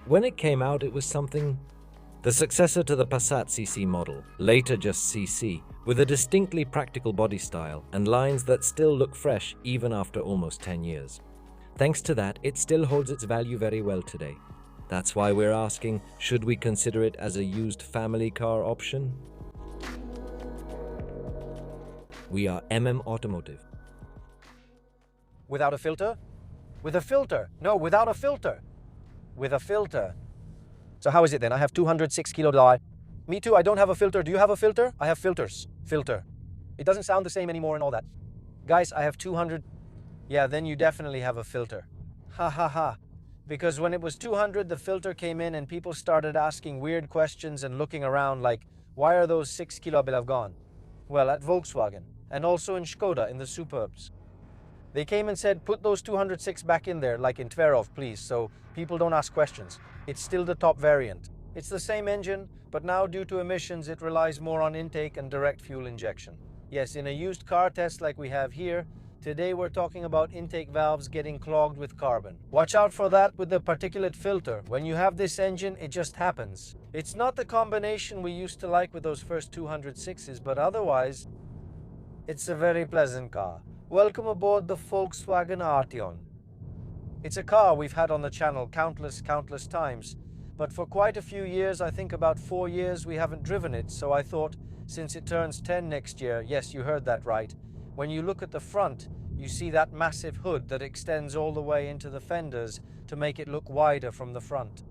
When it came out, it was something. The successor to the Passat CC model, later just CC, with a distinctly practical body style and lines that still look fresh even after almost 10 years. Thanks to that, it still holds its value very well today. That's why we're asking, should we consider it as a used family car option? We are Automotive. Without a filter? With a filter? No, without a filter. With a filter. So how is it then? I have 206 kilo die. Me too, I don't have a filter. Do you have a filter? I have filters. Filter. It doesn't sound the same anymore and all that. Guys, I have 200. Yeah, then you definitely have a filter. Ha ha ha. Because when it was 200, the filter came in and people started asking weird questions and looking around like, why are those 6 kilo bilav gone? Well, at Volkswagen and also in Skoda in the Superbs. They came and said, put those 206 back in there, like in Tverov, please, so people don't ask questions. It's still the top variant. It's the same engine, but now due to emissions, it relies more on intake and direct fuel injection. Yes, in a used car test like we have here, today we're talking about intake valves getting clogged with carbon. Watch out for that with the particulate filter. When you have this engine, it just happens. It's not the combination we used to like with those first 206s, but otherwise, it's a very pleasant car. Welcome aboard the Volkswagen Arteon. It's a car we've had on the channel countless times, but for quite a few years, I think about 4 years, we haven't driven it, so I thought, since it turns 10 next year, yes, you heard that right, when you look at the front, you see that massive hood that extends all the way into the fenders to make it look wider from the front.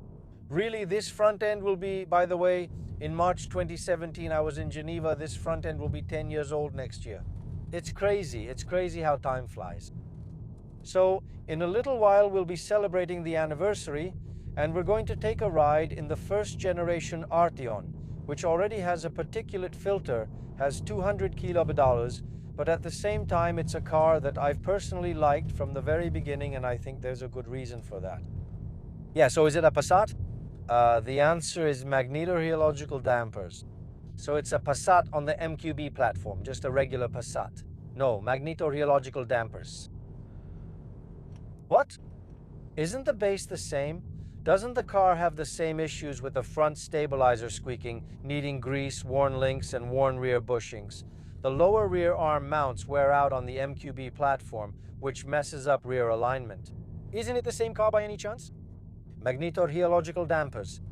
Really, this front end will be, by the way, in March 2017, I was in Geneva, this front end will be 10 years old next year. It's crazy how time flies. So, in a little while we'll be celebrating the anniversary, and we're going to take a ride in the first generation Arteon, which already has a particulate filter, has 200 kilowatt-hours, but at the same time it's a car that I've personally liked from the very beginning, and I think there's a good reason for that. Yeah, so is it a Passat? The answer is magnetohelical dampers. So it's a Passat on the MQB platform, just a regular Passat. No, magnetohelical dampers. What? Isn't the base the same? Doesn't the car have the same issues with the front stabilizer squeaking, needing grease, worn links, and worn rear bushings? The lower rear arm mounts wear out on the MQB platform, which messes up rear alignment. Isn't it the same car by any chance? Magnetohelical dampers.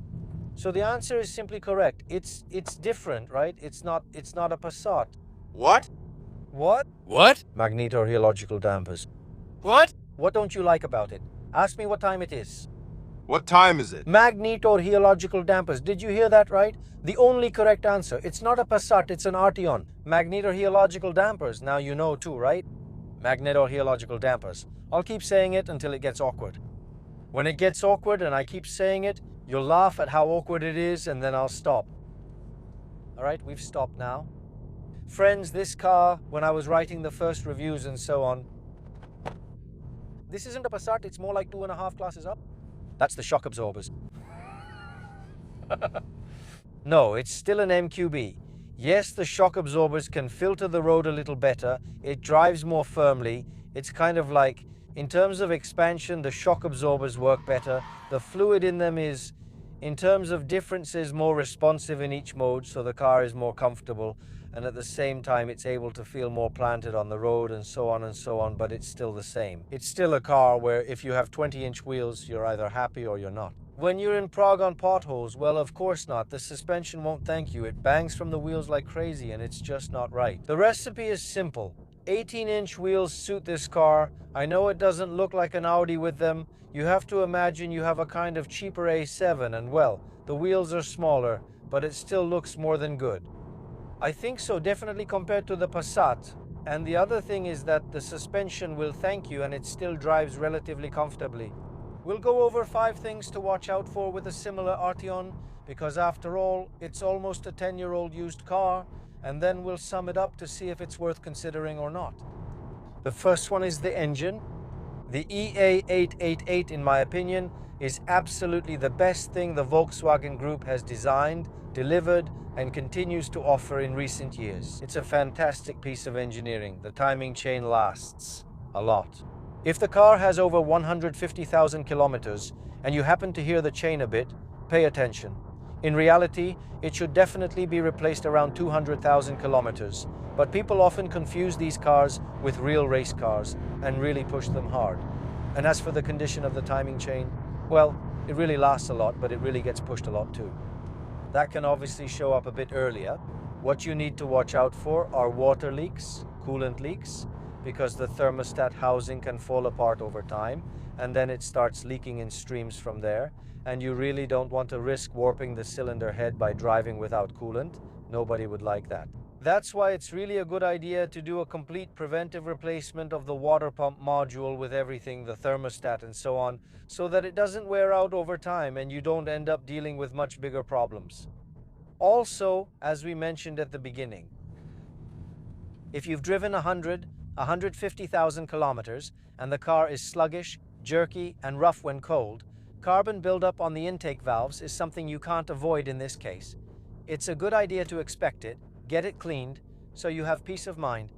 So the answer is simply correct. It's different, right? It's not a Passat. What? What? What? Magnetohelical dampers. What? What don't you like about it? Ask me what time it is. What time is it? Magnetohelical dampers. Did you hear that right? The only correct answer. It's not a Passat, it's an Arteon. Magnetohelical dampers. Now you know too, right? Magnetohelical dampers. I'll keep saying it until it gets awkward. When it gets awkward and I keep saying it, you'll laugh at how awkward it is, and then I'll stop. All right, we've stopped now. Friends, this car, when I was writing the first reviews and so on, this isn't a Passat, it's more like 2.5 classes up. That's the shock absorbers. No, it's still an MQB. Yes, the shock absorbers can filter the road a little better. It drives more firmly. It's kind of like, in terms of expansion, the shock absorbers work better. The fluid in them is, in terms of differences, more responsive in each mode, so the car is more comfortable. And at the same time, it's able to feel more planted on the road and so on, but it's still the same. It's still a car where if you have 20-inch wheels, you're either happy or you're not. When you're in Prague on potholes, well, of course not. The suspension won't thank you. It bangs from the wheels like crazy, and it's just not right. The recipe is simple. 18-inch wheels suit this car. I know it doesn't look like an Audi with them. You have to imagine you have a kind of cheaper A7, and well, the wheels are smaller, but it still looks more than good. I think so, definitely compared to the Passat. And the other thing is that the suspension will thank you, and it still drives relatively comfortably. We'll go over 5 things to watch out for with a similar Arteon, because after all, it's almost a 10-year-old used car, and then we'll sum it up to see if it's worth considering or not. The first one is the engine. The EA888, in my opinion, is absolutely the best thing the Volkswagen Group has designed, delivered, and continues to offer in recent years. It's a fantastic piece of engineering. The timing chain lasts a lot. If the car has over 150,000 kilometers and you happen to hear the chain a bit, pay attention. In reality, it should definitely be replaced around 200,000 kilometers, but people often confuse these cars with real race cars and really push them hard. And as for the condition of the timing chain, well, it really lasts a lot, but it really gets pushed a lot too. That can obviously show up a bit earlier. What you need to watch out for are water leaks, coolant leaks, because the thermostat housing can fall apart over time, and then it starts leaking in streams from there, and you really don't want to risk warping the cylinder head by driving without coolant. Nobody would like that. That's why it's really a good idea to do a complete preventive replacement of the water pump module with everything, the thermostat and so on, so that it doesn't wear out over time and you don't end up dealing with much bigger problems. Also, as we mentioned at the beginning, if you've driven 150,000 kilometers and the car is sluggish, jerky, and rough when cold, carbon buildup on the intake valves is something you can't avoid in this case. It's a good idea to expect it, get it cleaned, so you have peace of mind.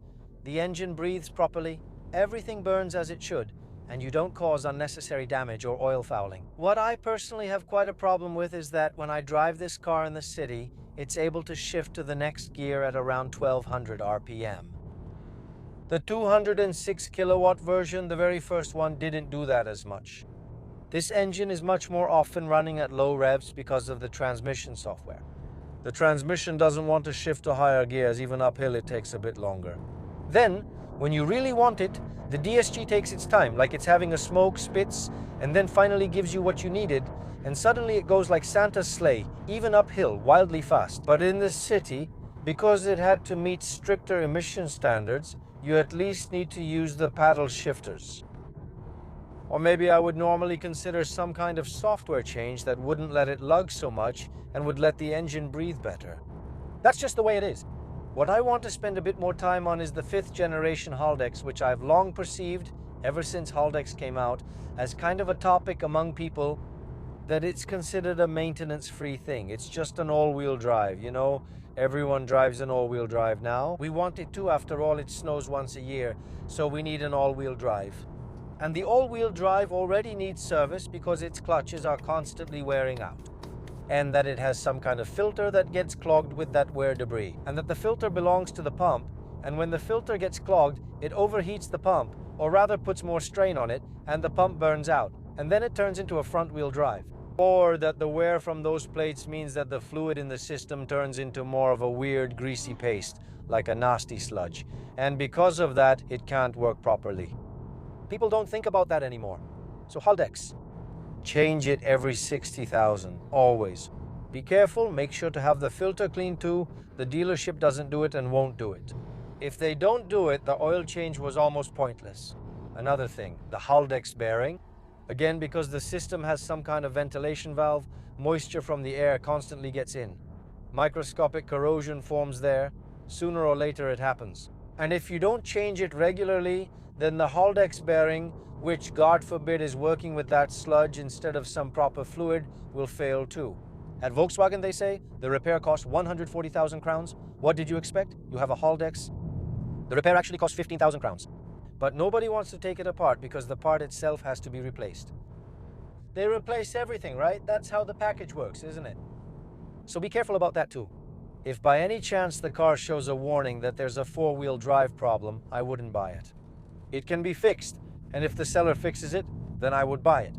The engine breathes properly, everything burns as it should, and you don't cause unnecessary damage or oil fouling. What I personally have quite a problem with is that when I drive this car in the city, it's able to shift to the next gear at around 1200 RPM. The 206 kilowatt version, the very first one, didn't do that as much. This engine is much more often running at low revs because of the transmission software. The transmission doesn't want to shift to higher gears, even uphill it takes a bit longer. Then, when you really want it, the DSG takes its time, like it's having a smoke, spits, and then finally gives you what you needed, and suddenly it goes like Santa's sleigh, even uphill, wildly fast. But in the city, because it had to meet stricter emission standards, you at least need to use the paddle shifters. Or maybe I would normally consider some kind of software change that wouldn't let it lug so much and would let the engine breathe better. That's just the way it is. What I want to spend a bit more time on is the 5th generation Haldex, which I've long perceived, ever since Haldex came out, as kind of a topic among people that it's considered a maintenance-free thing. It's just an all-wheel drive, you know? Everyone drives an all-wheel drive now. We want it too, after all, it snows once a year, so we need an all-wheel drive. And the all-wheel drive already needs service because its clutches are constantly wearing out, and that it has some kind of filter that gets clogged with that wear debris, and that the filter belongs to the pump, and when the filter gets clogged, it overheats the pump, or rather puts more strain on it, and the pump burns out, and then it turns into a front-wheel drive. Or that the wear from those plates means that the fluid in the system turns into more of a weird greasy paste, like a nasty sludge, and because of that, it can't work properly. People don't think about that anymore. So Haldex, change it every 60,000, always. Be careful, make sure to have the filter cleaned too. The dealership doesn't do it and won't do it. If they don't do it, the oil change was almost pointless. Another thing, the Haldex bearing. Again, because the system has some kind of ventilation valve, moisture from the air constantly gets in. Microscopic corrosion forms there. Sooner or later it happens. And if you don't change it regularly, then the Haldex bearing, which God forbid is working with that sludge instead of some proper fluid, will fail too. At Volkswagen, they say, the repair costs 140,000 crowns. What did you expect? You have a Haldex. The repair actually costs 15,000 crowns. But nobody wants to take it apart because the part itself has to be replaced. They replace everything, right? That's how the package works, isn't it? So be careful about that too. If by any chance the car shows a warning that there's a four-wheel drive problem, I wouldn't buy it. It can be fixed, and if the seller fixes it, then I would buy it.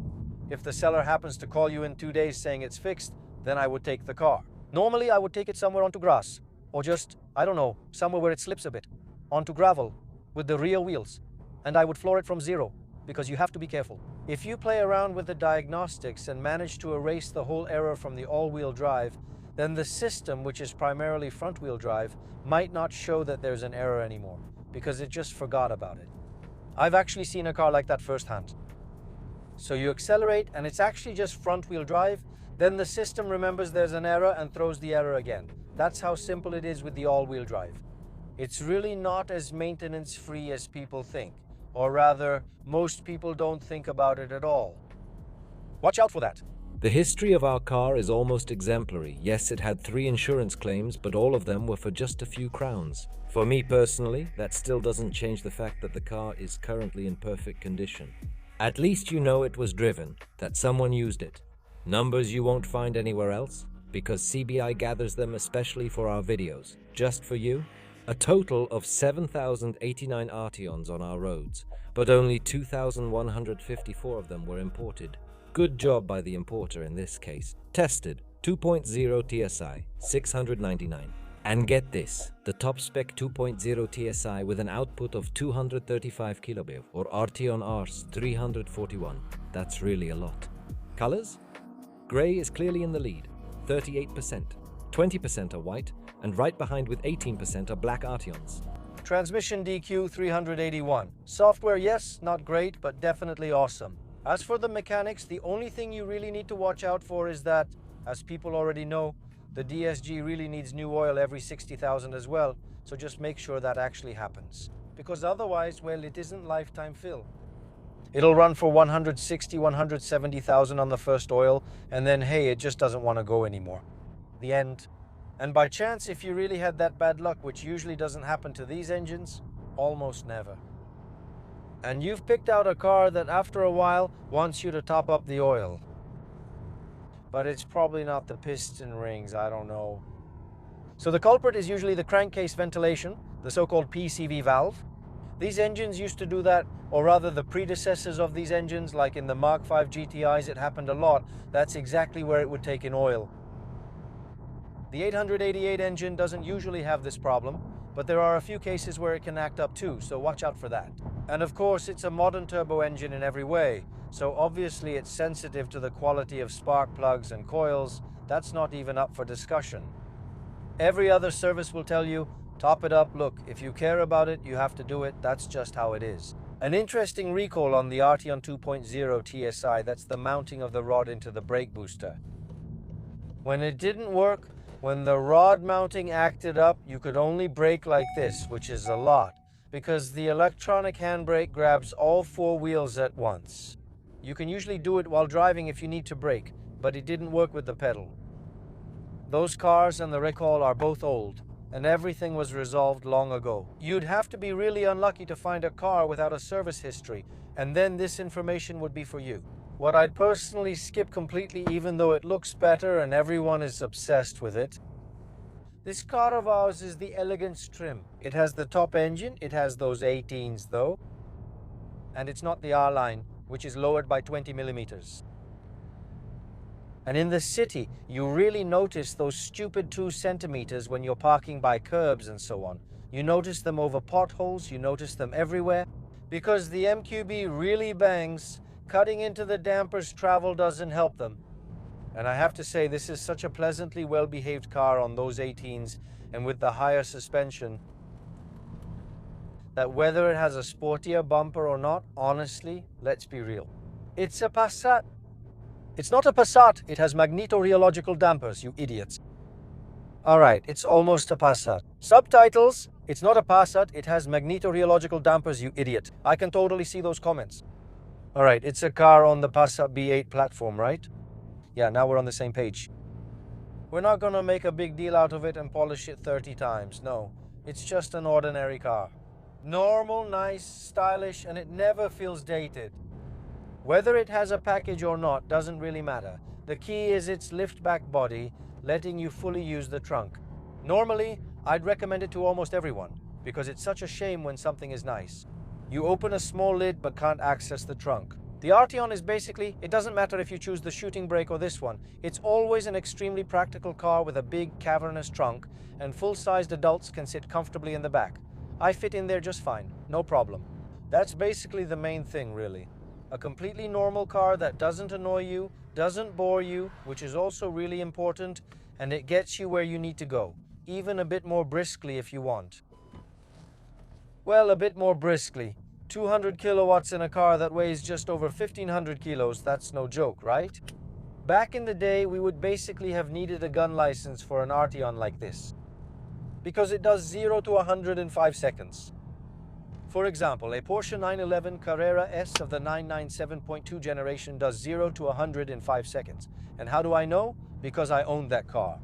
If the seller happens to call you in 2 days saying it's fixed, then I would take the car. Normally, I would take it somewhere onto grass, or just, I don't know, somewhere where it slips a bit, onto gravel, with the rear wheels, and I would floor it from zero, because you have to be careful. If you play around with the diagnostics and manage to erase the whole error from the all-wheel drive, then the system, which is primarily front-wheel drive, might not show that there's an error anymore, because it just forgot about it. I've actually seen a car like that firsthand. So you accelerate, and it's actually just front-wheel drive, then the system remembers there's an error and throws the error again. That's how simple it is with the all-wheel drive. It's really not as maintenance-free as people think, or rather, most people don't think about it at all. Watch out for that. The history of our car is almost exemplary. Yes, it had 3 insurance claims, but all of them were for just a few crowns. For me personally, that still doesn't change the fact that the car is currently in perfect condition. At least you know it was driven, that someone used it. Numbers you won't find anywhere else, because CBI gathers them especially for our videos. Just for you, a total of 7,089 Arteons on our roads, but only 2,154 of them were imported. Good job by the importer in this case. Tested, 2.0 TSI, 699. And get this, the top spec 2.0 TSI with an output of 235 kbps or Arteon Rs 341. That's really a lot. Colors? Grey is clearly in the lead, 38%. 20% are white, and right behind with 18% are black Arteons. Transmission DQ 381. Software, yes, not great, but definitely awesome. As for the mechanics, the only thing you really need to watch out for is that, as people already know, the DSG really needs new oil every 60,000 as well, so just make sure that actually happens. Because otherwise, well, it isn't lifetime fill. It'll run for 160, 170,000 on the first oil, and then hey, it just doesn't want to go anymore. The end. And by chance, if you really had that bad luck, which usually doesn't happen to these engines, almost never. And you've picked out a car that after a while wants you to top up the oil. But it's probably not the piston rings, I don't know. So the culprit is usually the crankcase ventilation, the so-called PCV valve. These engines used to do that, or rather the predecessors of these engines, like in the Mark V GTIs, it happened a lot. That's exactly where it would take in oil. The 888 engine doesn't usually have this problem, but there are a few cases where it can act up too, so watch out for that. And of course, it's a modern turbo engine in every way, so obviously it's sensitive to the quality of spark plugs and coils. That's not even up for discussion. Every other service will tell you, top it up, look, if you care about it, you have to do it, that's just how it is. An interesting recall on the Arteon 2.0 TSI, that's the mounting of the rod into the brake booster. When it didn't work, when the rod mounting acted up, you could only brake like this, which is a lot, because the electronic handbrake grabs all 4 wheels at once. You can usually do it while driving if you need to brake, but it didn't work with the pedal. Those cars and the recall are both old, and everything was resolved long ago. You'd have to be really unlucky to find a car without a service history, and then this information would be for you. What I'd personally skip completely, even though it looks better and everyone is obsessed with it. This car of ours is the Elegance trim. It has the top engine, it has those 18s though, and it's not the R-Line, which is lowered by 20 millimeters. And in the city, you really notice those stupid 2 centimeters when you're parking by curbs and so on. You notice them over potholes, you notice them everywhere, because the MQB really bangs. Cutting into the dampers travel doesn't help them. And I have to say, this is such a pleasantly well-behaved car on those 18s and with the higher suspension, that whether it has a sportier bumper or not, honestly, let's be real. It's a Passat. It's not a Passat, it has magnetorheological dampers, you idiots. Alright, it's almost a Passat. Subtitles, it's not a Passat, it has magnetorheological dampers, you idiot. I can totally see those comments. Alright, it's a car on the Passat B8 platform, right? Yeah, now we're on the same page. We're not gonna make a big deal out of it and polish it 30 times, no. It's just an ordinary car. Normal, nice, stylish, and it never feels dated. Whether it has a package or not doesn't really matter. The key is its lift-back body, letting you fully use the trunk. Normally, I'd recommend it to almost everyone, because it's such a shame when something is nice. You open a small lid but can't access the trunk. The Arteon is basically, it doesn't matter if you choose the shooting brake or this one, it's always an extremely practical car with a big cavernous trunk, and full-sized adults can sit comfortably in the back. I fit in there just fine, no problem. That's basically the main thing, really. A completely normal car that doesn't annoy you, doesn't bore you, which is also really important, and it gets you where you need to go, even a bit more briskly if you want. Well, a bit more briskly. 200 kilowatts in a car that weighs just over 1,500 kilos, that's no joke, right? Back in the day, we would basically have needed a gun license for an Arteon like this, because it does 0 to 100 in 5 seconds. For example, a Porsche 911 Carrera S of the 997.2 generation does 0 to 100 in 5 seconds. And how do I know? Because I owned that car.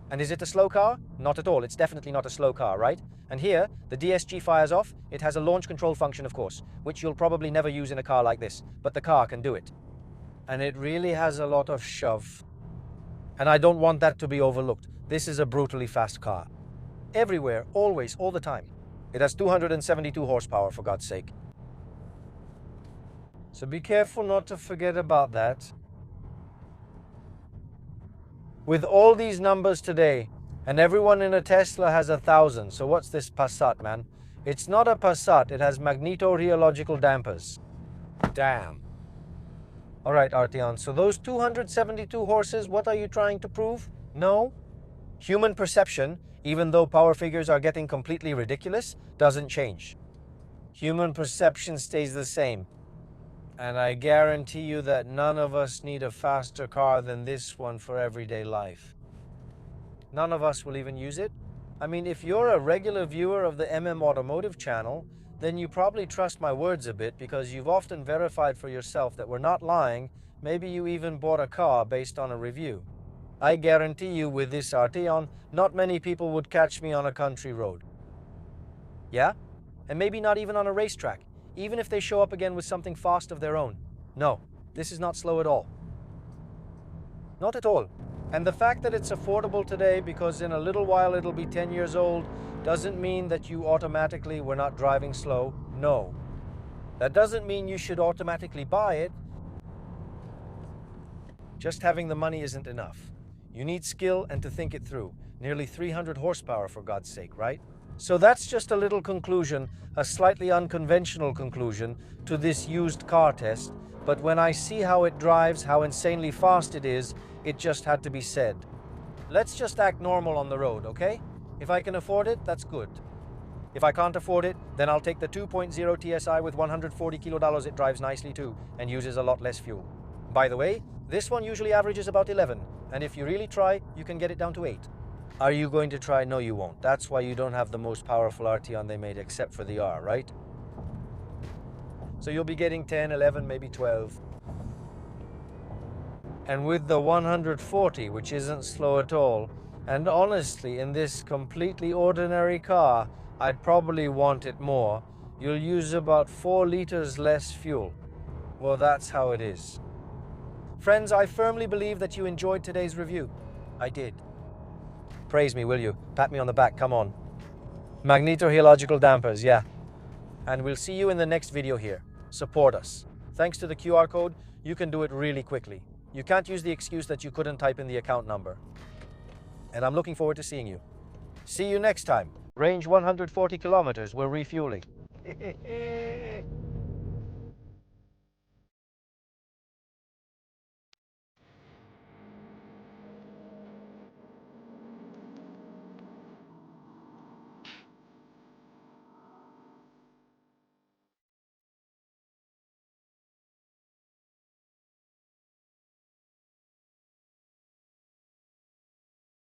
And is it a slow car? Not at all. It's definitely not a slow car, right? And here, the DSG fires off. It has a launch control function, of course, which you'll probably never use in a car like this, but the car can do it. And it really has a lot of shove. And I don't want that to be overlooked. This is a brutally fast car. Everywhere, always, all the time. It has 272 horsepower, for God's sake. So be careful not to forget about that. With all these numbers today, and everyone in a Tesla has 1,000, so what's this Passat, man? It's not a Passat, it has magnetorheological dampers. Damn. Alright, Arteon, so those 272 horses, what are you trying to prove? No. Human perception, even though power figures are getting completely ridiculous, doesn't change. Human perception stays the same. And I guarantee you that none of us need a faster car than this one for everyday life. None of us will even use it. I mean, if you're a regular viewer of the Automotive channel, then you probably trust my words a bit because you've often verified for yourself that we're not lying. Maybe you even bought a car based on a review. I guarantee you with this Arteon, not many people would catch me on a country road. Yeah? And maybe not even on a racetrack. Even if they show up again with something fast of their own. No, this is not slow at all. Not at all. And the fact that it's affordable today because in a little while it'll be 10 years old doesn't mean that you automatically were not driving slow. No. That doesn't mean you should automatically buy it. Just having the money isn't enough. You need skill and to think it through. Nearly 300 horsepower, for God's sake, right? So that's just a little conclusion, a slightly unconventional conclusion to this used car test, but when I see how it drives, how insanely fast it is, it just had to be said. Let's just act normal on the road, okay? If I can afford it, that's good. If I can't afford it, then I'll take the 2.0 TSI with 140 kilos. It drives nicely too, and uses a lot less fuel. By the way, this one usually averages about 11, and if you really try, you can get it down to 8. Are you going to try? No, you won't. That's why you don't have the most powerful Arteon they made, except for the R, right? So you'll be getting 10, 11, maybe 12. And with the 140, which isn't slow at all, and honestly, in this completely ordinary car, I'd probably want it more, you'll use about 4 liters less fuel. Well, that's how it is. Friends, I firmly believe that you enjoyed today's review. I did. Praise me, will you? Pat me on the back, come on. Magnetorheological dampers, yeah. And we'll see you in the next video here. Support us. Thanks to the QR code, you can do it really quickly. You can't use the excuse that you couldn't type in the account number. And I'm looking forward to seeing you. See you next time. Range 140 kilometers, we're refueling.